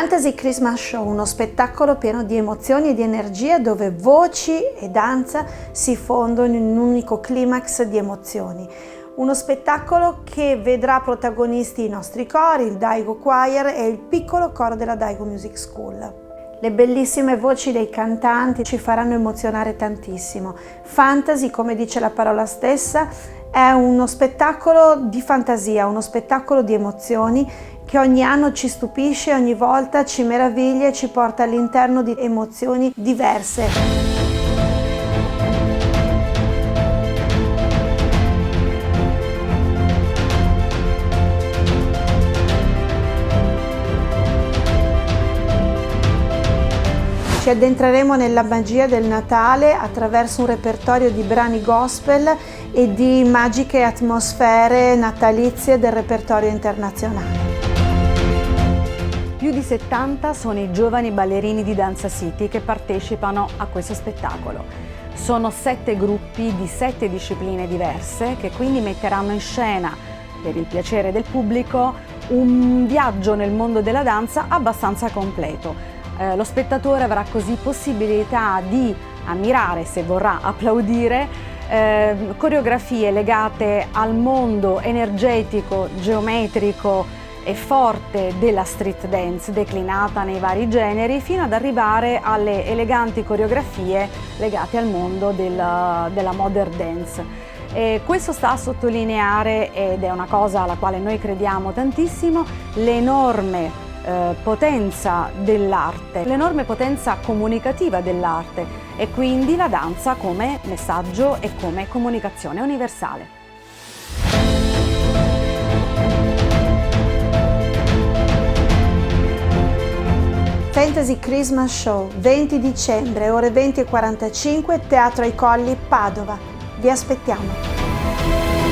Fantasy Christmas Show, uno spettacolo pieno di emozioni e di energia dove voci e danza si fondono in un unico climax di emozioni. Uno spettacolo che vedrà protagonisti i nostri cori, il Daigo Choir e il piccolo coro della Daigo Music School. Le bellissime voci dei cantanti ci faranno emozionare tantissimo. Fantasy, come dice la parola stessa, è uno spettacolo di fantasia, uno spettacolo di emozioni che ogni anno ci stupisce, ogni volta ci meraviglia e ci porta all'interno di emozioni diverse. Ci addentreremo nella magia del Natale attraverso un repertorio di brani gospel e di magiche atmosfere natalizie del repertorio internazionale. Più di 70 sono i giovani ballerini di Danza City che partecipano a questo spettacolo. Sono 7 gruppi di 7 discipline diverse che quindi metteranno in scena, per il piacere del pubblico, un viaggio nel mondo della danza abbastanza completo. Lo spettatore avrà così possibilità di ammirare, se vorrà applaudire, coreografie legate al mondo energetico, geometrico e forte della street dance declinata nei vari generi, fino ad arrivare alle eleganti coreografie legate al mondo della modern dance. E questo sta a sottolineare, ed è una cosa alla quale noi crediamo tantissimo, l'enorme potenza dell'arte, l'enorme potenza comunicativa dell'arte e quindi la danza come messaggio e come comunicazione universale. Fantasy Christmas Show, 20 dicembre, ore 20:45, Teatro ai Colli, Padova. Vi aspettiamo!